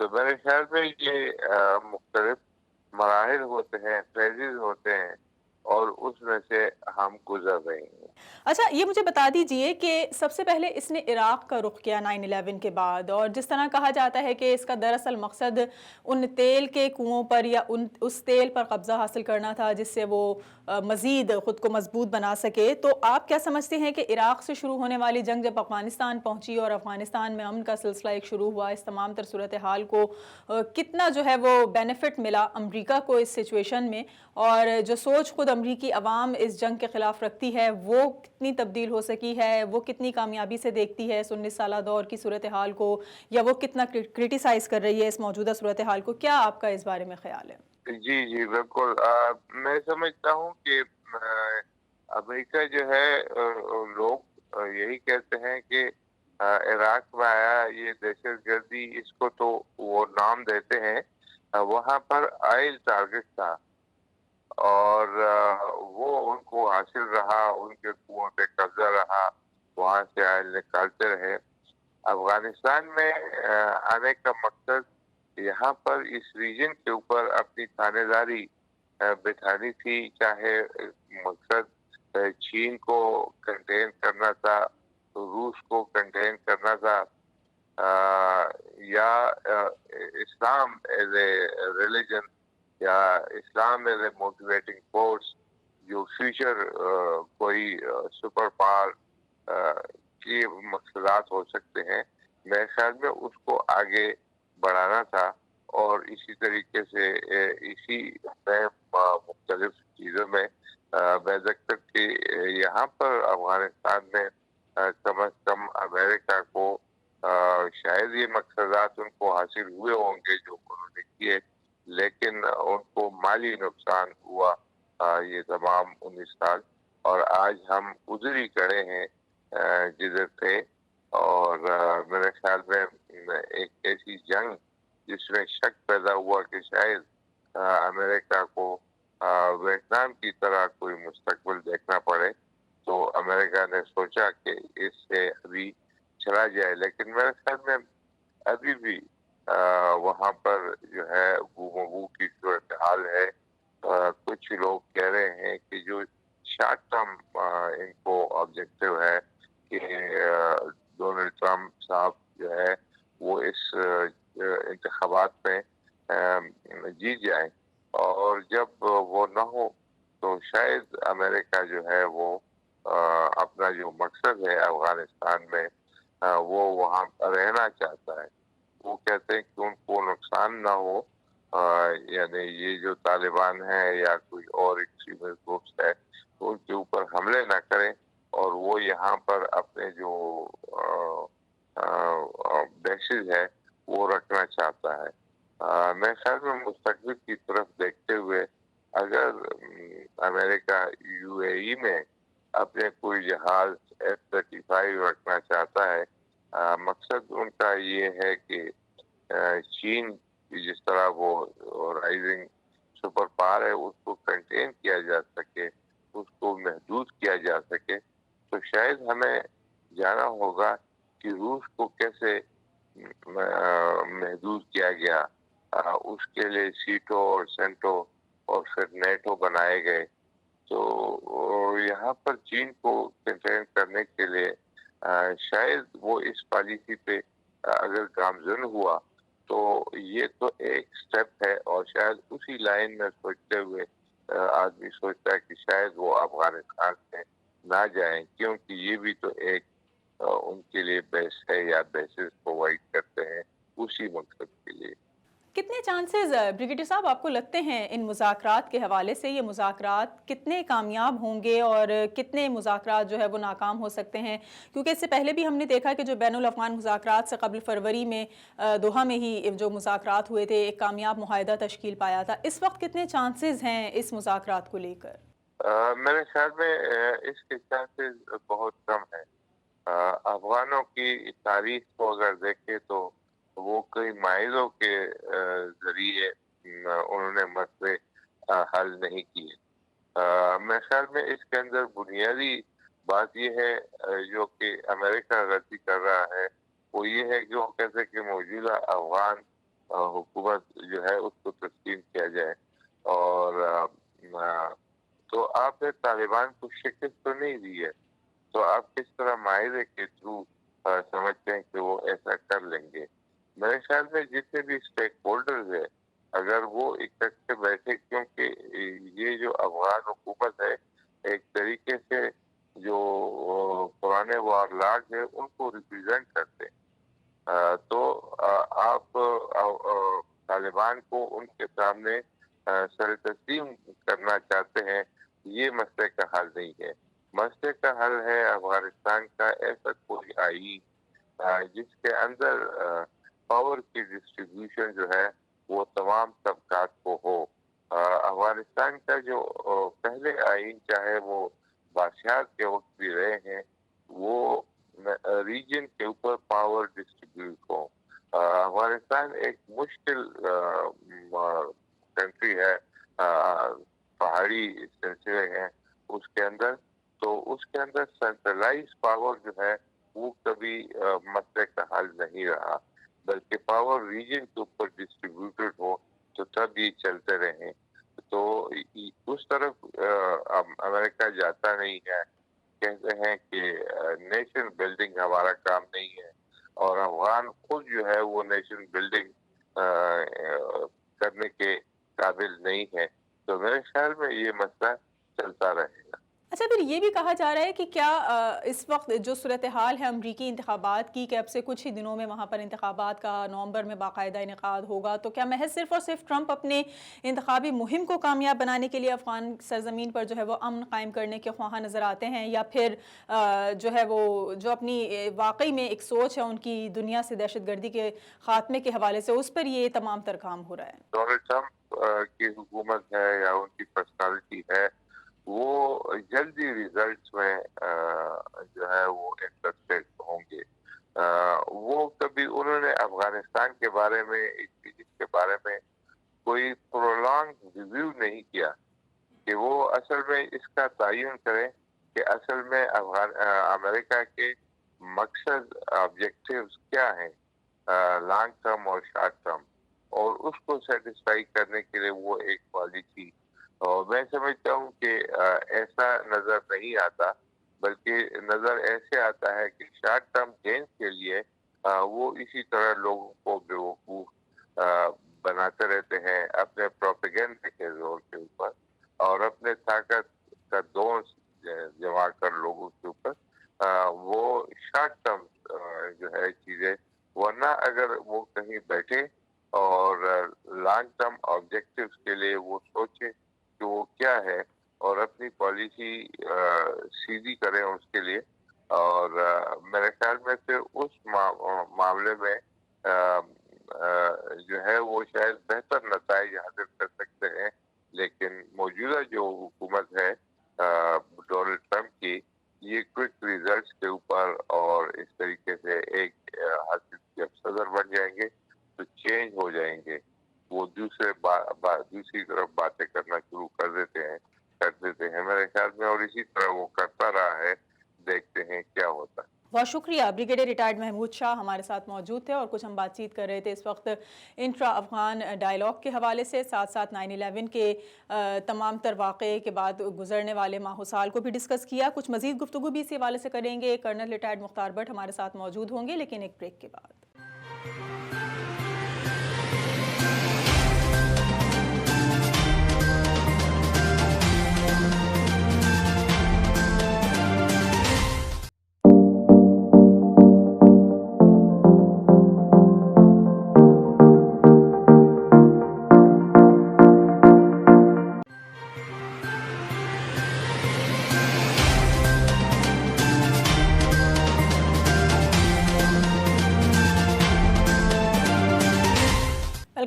تو میرے خیال میں یہ مختلف مراحل ہوتے ہیں، فیزز ہوتے ہیں، اور اس میں سے ہم گزر رہے ہیں۔ اچھا یہ مجھے بتا دیجئے کہ سب سے پہلے اس نے عراق کا رخ کیا 9/11 کے بعد، اور جس طرح کہا جاتا ہے کہ اس کا دراصل مقصد ان تیل کے کنووں پر یا اس تیل پر قبضہ حاصل کرنا تھا جس سے وہ مزید خود کو مضبوط بنا سکے، تو آپ کیا سمجھتے ہیں کہ عراق سے شروع ہونے والی جنگ جب افغانستان پہنچی اور افغانستان میں امن کا سلسلہ ایک شروع ہوا، اس تمام تر صورتحال کو کتنا جو ہے وہ بینیفٹ ملا امریکہ کو اس سچویشن میں، اور جو سوچ خود امریکی عوام اس جنگ کے خلاف رکھتی ہے وہ کتنی تبدیل ہو سکی ہے، وہ کتنی کامیابی سے دیکھتی ہے اس 19 سالہ دور کی صورتحال کو، یا وہ کتنا کرٹیسائز کر رہی ہے اس موجودہ صورتحال کو؟ کیا آپ کا اس بارے میں خیال ہے؟ جی جی بالکل، میں سمجھتا ہوں کہ امریکہ جو ہے، لوگ یہی کہتے ہیں کہ عراق میں آیا یہ دہشت گردی، اس کو تو وہ نام دیتے ہیں۔ وہاں پر آئل ٹارگٹ تھا، اور وہ ان کو حاصل رہا، ان کے کنووں پہ قبضہ رہا، وہاں سے آئل نکالتے رہے۔ افغانستان میں آنے کا مقصد یہاں پر اس ریجن کے اوپر اپنی تھانے داری بٹھانی تھی، چاہے مقصد چین کو کنٹین کرنا تھا، روس کو کنٹین کرنا تھا، یا اسلام ایز اے ریلیجن، یا اسلام ایز اے موٹیویٹنگ فورس، جو فیوچر کوئی سپر پاور کی مقصدات ہو سکتے ہیں، میرے خیال میں اس کو آگے بڑھانا تھا۔ اور اسی طریقے سے اسی میں مختلف چیزوں میں میں دیکھتا کہ یہاں پر افغانستان میں کم از کم امریکہ کو شاید یہ مقصدات ان کو حاصل ہوئے ہوں گے جو انہوں نے کیے، لیکن ان کو مالی نقصان ہوا یہ تمام 19 سال، اور آج ہم ادھر ہی کھڑے ہیں جدھر تھے۔ اور میرے خیال میں ایک ایسی جنگ جس میں شک پیدا ہوا کہ شاید امریکہ کو ویتنام کی طرح کوئی مستقبل دیکھنا پڑے، تو امریکہ نے سوچا کہ اس سے ابھی چلا جائے، لیکن میرے خیال میں ابھی بھی وہاں پر جو ہے گفتگو کی صورتحال ہے۔ کچھ لوگ کہہ رہے ہیں کہ جو شارٹ ٹرم ان کو آبجیکٹو ہے کہ ڈونلڈ ٹرمپ صاحب جو ہے وہ اس انتخابات میں جیت جائیں، اور جب وہ نہ ہو تو شاید امریکہ جو ہے وہ اپنا جو مقصد ہے افغانستان میں وہ وہاں رہنا چاہتا ہے۔ وہ کہتے ہیں کہ ان کو نقصان نہ ہو، یعنی یہ جو طالبان ہے یا کوئی اور ایکسٹریمسٹ گروپس ہے ان کے اوپر حملے نہ کریں، اور وہ یہاں پر اپنے جو بیسز ہے وہ رکھنا چاہتا ہے۔ میں خیال میں مستقبل کی طرف دیکھتے ہوئے اگر امریکہ یو اے ای میں اپنے کوئی جہاز F-35 رکھنا چاہتا ہے، مقصد ان کا یہ ہے کہ چین کی جس طرح وہ رائزنگ سپر پاور ہے اس کو کنٹین کیا جا سکے، اس کو محدود کیا جا سکے، تو شاید ہمیں جانا ہوگا کہ روس کو کیسے محدود کیا گیا، اس کے لیے سیٹو اور سینٹو اور پھر نیٹو بنائے گئے۔ تو یہاں پر چین کو کنٹین کرنے کے لیے شاید وہ اس پالیسی پہ اگر گامزن ہوا تو یہ تو ایک سٹیپ ہے، اور شاید اسی لائن میں سوچتے ہوئے آدمی سوچتا ہے کہ شاید وہ افغانستان سے نہ جائیں، کیونکہ یہ بھی تو ایک ان کے لیے بیس ہے یا بیسز پرووائڈ کرتے ہیں اسی مقصد کے لیے۔ کتنے چانسز بریگیڈیئر صاحب آپ کو لگتے ہیں ان مذاکرات کے حوالے سے، یہ مذاکرات کتنے کامیاب ہوں گے اور کتنے مذاکرات جو ہے وہ ناکام ہو سکتے ہیں؟ کیونکہ اس سے پہلے بھی ہم نے دیکھا کہ جو بین الافغان مذاکرات سے قبل فروری میں دوحہ میں ہی جو مذاکرات ہوئے تھے ایک کامیاب معاہدہ تشکیل پایا تھا، اس وقت کتنے چانسز ہیں اس مذاکرات کو لے کر؟ میرے خیال میں اس کے چانسز بہت کم ہیں۔ افغانوں کی تاریخ کو اگر دیکھیں تو وہ کئی معاہدوں کے ذریعے انہوں نے مسئلے حل نہیں کیے۔ میرے خیال میں اس کے اندر بنیادی بات یہ ہے جو کہ امریکہ غلطی کر رہا ہے، وہ یہ ہے کہ وہ کہتے ہیں کہ موجودہ افغان حکومت جو ہے اس کو تسلیم کیا جائے. اور تو آپ نے طالبان کو شکست تو نہیں دی ہے, تو آپ کس طرح معاہدے کے تھرو سمجھتے ہیں کہ وہ ایسا کر لیں گے؟ میرے خیال میں جتنے بھی اسٹیک ہولڈرز ہیں اگر وہ اکٹھے بیٹھے, کیونکہ یہ جو افغان حکومت ہے ایک طریقے سے جو پرانے وارلاگ ہے ان کو ریپرزینٹ کرتے ہیں, تو آپ طالبان کو ان کے سامنے سر تسلیم کرنا چاہتے ہیں. یہ مسئلے کا حل نہیں ہے. مسئلے کا حل ہے افغانستان کا ایسا کوئی آئین جس کے اندر پاور کی ڈسٹریبیوشن جو ہے وہ تمام طبقات کو ہو. افغانستان کا جو پہلے آئین چاہے وہ بادشاہت کے وقت بھی رہے ہیں وہ ریجن کے اوپر پاور ڈسٹریبیوٹ ہو. افغانستان ایک مشکل کنٹری ہے, پہاڑی سلسلے ہیں اس کے اندر, تو اس کے اندر سینٹرلائز پاور جو ہے وہ کبھی مسئلے کا حل نہیں رہا, بلکہ پاور ریجن کے اوپر ڈسٹریبیوٹڈ ہو تو تب یہ چلتے رہیں. تو اس طرف امریکہ جاتا نہیں ہے. کہتے ہیں کہ نیشن بلڈنگ ہمارا کام نہیں ہے, اور افغان خود جو ہے وہ نیشن بلڈنگ کرنے کے قابل نہیں ہے. تو میرے خیال میں یہ مسئلہ چلتا رہے گا. اچھا, پھر یہ بھی کہا جا رہا ہے کہ کیا اس وقت جو صورتحال ہے امریکی انتخابات کی, کہ اب سے کچھ ہی دنوں میں وہاں پر انتخابات کا نومبر میں باقاعدہ انعقاد ہوگا, تو کیا محض صرف اور صرف ٹرمپ اپنے انتخابی مہم کو کامیاب بنانے کے لیے افغان سرزمین پر جو ہے وہ امن قائم کرنے کے خواہاں نظر آتے ہیں, یا پھر جو ہے وہ جو اپنی واقعی میں ایک سوچ ہے ان کی دنیا سے دہشت گردی کے خاتمے کے حوالے سے, اس پر یہ تمام تر کام ہو رہا ہے؟ ڈونلڈ ٹرمپ کی حکومت ہے یا ان کی پرسنالٹی ہے وہ جلدی ریزلٹس میں جو ہے وہ انٹرسٹیڈ ہوں گے. وہ کبھی انہوں نے افغانستان کے بارے میں اس کے بارے میں کوئی پرولانگ ریویو نہیں کیا کہ وہ اصل میں اس کا تعین کریں کہ اصل میں امریکہ کے مقصد آبجیکٹیوز کیا ہیں لانگ ٹرم اور شارٹ ٹرم, اور اس کو سیٹسفائی کرنے کے لیے وہ ایک پالیسی. اور میں سمجھتا ہوں کہ ایسا نظر نہیں آتا, بلکہ نظر ایسے آتا ہے کہ شارٹ ٹرم گینز کے لیے وہ اسی طرح لوگوں کو بیوقوف بناتے رہتے ہیں اپنے پروپیگنڈے کے زور کے اوپر, اور اپنے طاقت کا دوست جمع کر لوگوں کے اوپر وہ شارٹ ٹرم جو ہے چیزیں, ورنہ اگر وہ کہیں بیٹھے اور لانگ ٹرم آبجیکٹیوز کے لیے وہ سوچے کہ وہ کیا ہے اور اپنی پالیسی سیدھی کریں اس کے لیے, اور میرے خیال میں پھر اس معاملے میں جو ہے وہ شاید بہتر نتائج حاصل کر سکتے ہیں. لیکن موجودہ جو حکومت ہے ڈونلڈ ٹرمپ کی, یہ کوئک ریزلٹس کے اوپر اور اس طریقے سے ایک حاصل جب صدر بن جائیں گے تو چینج ہو جائیں گے, وہ دوسری طرف باتیں کرنا شروع کر دیتے ہیں میرے خیال میں, اور اسی طرح وہ کرتا رہا ہے. دیکھتے ہیں کیا ہوتا ہے. بہت شکریہ. بریگیڈیئر ریٹائرڈ محمود شاہ ہمارے ساتھ موجود تھے, اور کچھ ہم بات چیت کر رہے تھے اس وقت انٹرا افغان ڈائیلاگ کے حوالے سے, ساتھ ساتھ 9/11 کے تمام تر واقعے کے بعد گزرنے والے ماہ و سال کو بھی ڈسکس کیا. کچھ مزید گفتگو بھی اسی حوالے سے کریں گے. کرنل ریٹائرڈ مختار بٹ ہمارے ساتھ موجود ہوں گے, لیکن ایک بریک کے بعد.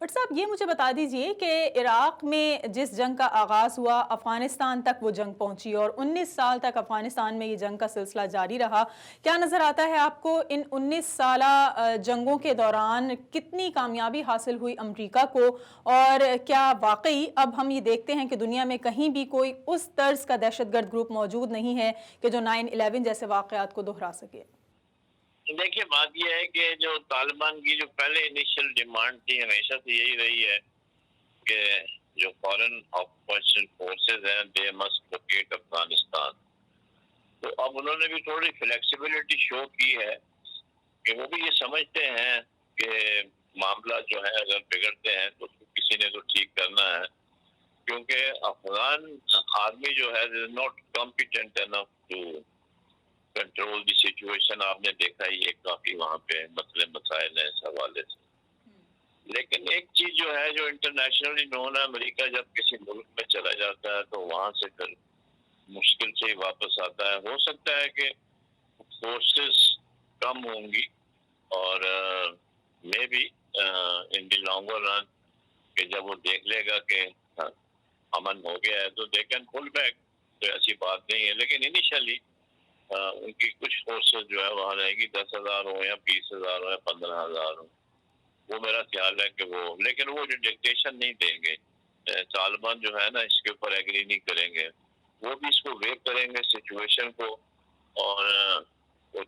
بٹ صاحب یہ مجھے بتا دیجئے کہ عراق میں جس جنگ کا آغاز ہوا افغانستان تک وہ جنگ پہنچی اور 19 سال تک افغانستان میں یہ جنگ کا سلسلہ جاری رہا. کیا نظر آتا ہے آپ کو ان 19 سالہ جنگوں کے دوران کتنی کامیابی حاصل ہوئی امریکہ کو، اور کیا واقعی اب ہم یہ دیکھتے ہیں کہ دنیا میں کہیں بھی کوئی اس طرز کا دہشت گرد گروپ موجود نہیں ہے کہ جو 9/11 جیسے واقعات کو دہرا سکے؟ دیکھیے بات یہ ہے کہ جو طالبان کی جو پہلے انیشل ڈیمانڈ تھی ہمیشہ سے یہی رہی ہے کہ جو فارن آکوپیشن فورسز ہیں دے مسٹ لوکیٹ افغانستان. تو اب انہوں نے بھی تھوڑی فلیکسیبلٹی شو کی ہے کہ وہ بھی یہ سمجھتے ہیں کہ معاملہ جو ہے اگر بگڑتے ہیں تو اس کو کسی نے تو ٹھیک کرنا ہے، کیونکہ افغان آرمی جو ہے not competent enough to control the situation. آپ نے دیکھا ہی ہے کافی وہاں پہ مسائل ہیں اس حوالے سے. لیکن ایک چیز جو ہے جو انٹرنیشنلی نون ہے، امریکہ جب کسی ملک میں چلا جاتا ہے تو وہاں سے پھر مشکل سے ہی واپس آتا ہے. ہو سکتا ہے کہ فورسز کم ہوں گی اور may be in the longer run کہ جب وہ دیکھ لے گا کہ امن ہو گیا ہے تو دے کین پل بیک. تو ایسی بات نہیں ہے، لیکن انیشلی ان کی کچھ فورسز جو ہے وہاں رہے گی، 10,000 ہو یا 20,000 ہو یا 15,000 ہو. وہ میرا خیال ہے کہ وہ، لیکن وہ جو ڈکٹیشن نہیں دیں گے، طالبان جو ہے نا اس کے اوپر ایگری نہیں کریں گے، وہ بھی اس کو ویو کریں گے سچویشن کو، اور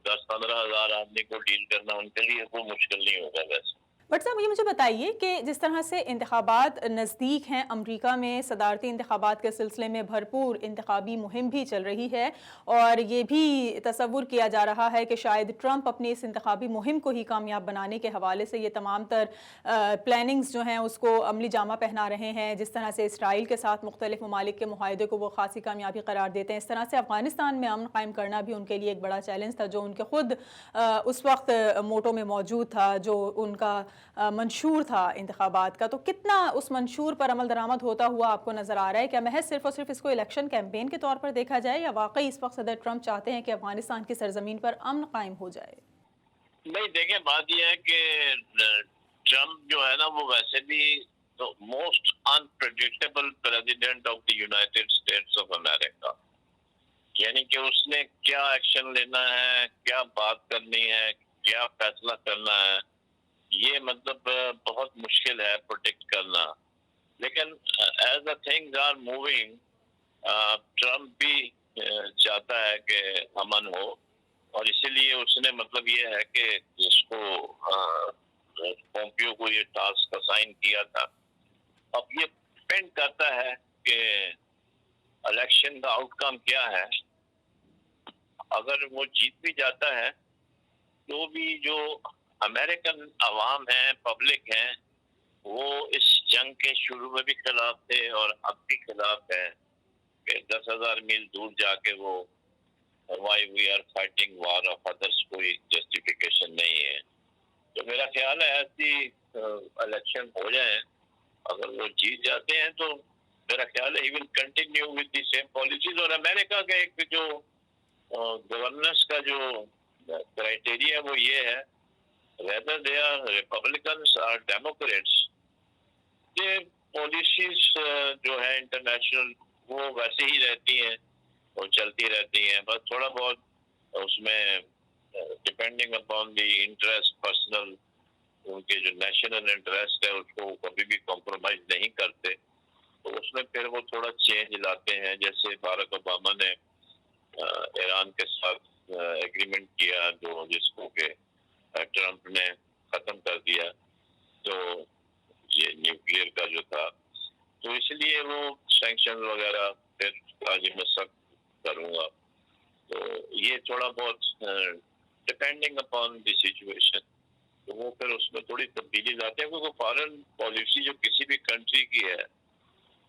10-15,000 آدمی کو ڈیل کرنا ان کے لیے وہ مشکل نہیں ہوگا. ویسے بٹ صاحب یہ مجھے بتائیے کہ جس طرح سے انتخابات نزدیک ہیں، امریکہ میں صدارتی انتخابات کے سلسلے میں بھرپور انتخابی مہم بھی چل رہی ہے، اور یہ بھی تصور کیا جا رہا ہے کہ شاید ٹرمپ اپنی اس انتخابی مہم کو ہی کامیاب بنانے کے حوالے سے یہ تمام تر پلاننگز جو ہیں اس کو عملی جامہ پہنا رہے ہیں. جس طرح سے اسرائیل کے ساتھ مختلف ممالک کے معاہدے کو وہ خاصی کامیابی قرار دیتے ہیں، اس طرح سے افغانستان میں امن قائم کرنا بھی ان کے لیے ایک بڑا چیلنج تھا جو ان کے خود اس وقت موٹو میں موجود تھا، جو ان کا منشور تھا انتخابات کا. تو کتنا اس منشور پر عمل درآمد ہوتا ہوا آپ کو نظر آ رہا ہے؟ کیا محض صرف اور صرف اس کو الیکشن کیمپین کے طور پر دیکھا جائے، یا واقعی اس وقت صدر ٹرمپ چاہتے ہیں کہ افغانستان کی سرزمین پر امن قائم ہو جائے؟ نہیں، دیکھیں بات یہ ہے کہ ٹرمپ جو ہے نا وہ ویسے بھی most unpredictable president of the United States of America. یعنی کہ اس نے کیا ایکشن لینا ہے، کیا بات کرنی ہے، کیا فیصلہ کرنا ہے، یہ مطلب بہت مشکل ہے پروڈکٹ کرنا. لیکن as a things are moving, Trump بھی چاہتا ہے کہ امن ہو، اور اسی لیے اس نے مطلب یہ ہے کہ اس کو پومپیو کو یہ ٹاسک اسائن کیا تھا. اب یہ ڈپینڈ کرتا ہے کہ الیکشن کا آؤٹ کم کیا ہے. اگر وہ جیت بھی جاتا ہے تو بھی جو امریکن عوام ہیں، پبلک ہیں، وہ اس جنگ کے شروع میں بھی خلاف تھے اور اب بھی خلاف ہے کہ 10,000 میل دور جا کے وہ why we are fighting war of others کوئی جسٹیفیکیشن نہیں ہے. تو میرا خیال ہے ایسی الیکشن ہو جائیں، اگر وہ جیت جاتے ہیں تو میرا خیال ہے he will continue with the same policies. اور امریکہ کا ایک جو گورننس کا جو کرائٹیریا وہ یہ ہے whether they are Republicans or Democrats، یہ پالیسیز جو ہے انٹرنیشنل وہ ویسے ہی رہتی ہیں اور چلتی رہتی ہیں. بس تھوڑا بہت اس میں depending upon the interest personal, ان کے جو نیشنل انٹرسٹ ہے اس کو کبھی بھی کمپرومائز نہیں کرتے، تو اس میں پھر وہ تھوڑا چینج لاتے ہیں. جیسے باراک اوباما نے ایران کے ساتھ ایگریمنٹ کیا جو جس کو کہ ٹرمپ نے ختم کر دیا، تو یہ نیوکلیئر کا جو تھا، تو اس لیے وہ سینکشن وغیرہ پھر آج میں سخت کروں گا. تو یہ تھوڑا بہت ڈپینڈنگ اپان دی سچویشن، تو وہ پھر اس میں تھوڑی تبدیلی لاتے ہیں، کیونکہ فارن پالیسی جو کسی بھی کنٹری کی ہے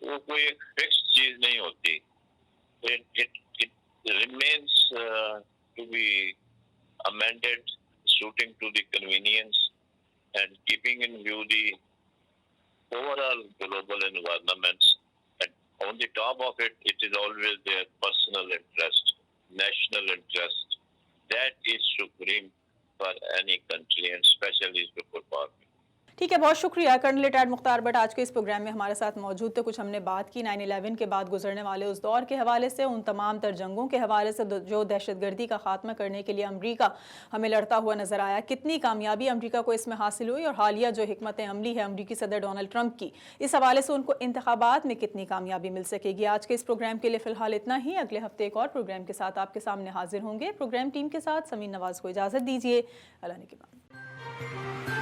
وہ کوئی ایک فکس چیز نہیں ہوتی. It remains to be amended suiting to the convenience and keeping in view the overall global environments. And on the top of it, it is always their personal interest, national interest. That is supreme for any country and especially before power. ٹھیک ہے، بہت شکریہ colonel retired Mukhtar but آج کے اس programme میں ہمارے ساتھ موجود تھے. کچھ ہم نے بات کی 9/11 کے بعد گزرنے والے اس دور کے حوالے سے، ان تمام تر جنگوں کے حوالے سے جو دہشت گردی کا خاتمہ کرنے کے لیے امریکہ ہمیں لڑتا ہوا نظر آیا. کتنی کامیابی امریکہ کو اس میں حاصل ہوئی اور حالیہ جو حکمت عملی ہے امریکی صدر ڈونلڈ ٹرمپ کی، اس حوالے سے ان کو انتخابات میں کتنی کامیابی مل سکے گی. آج کے اس پروگرام کے لیے فی الحال اتنا ہی. اگلے ہفتے ایک اور پروگرام کے ساتھ آپ کے سامنے حاضر ہوں گے. پروگرام ٹیم کے ساتھ سمین نواز کو اجازت دیجیے. اللہ نے کے بعد.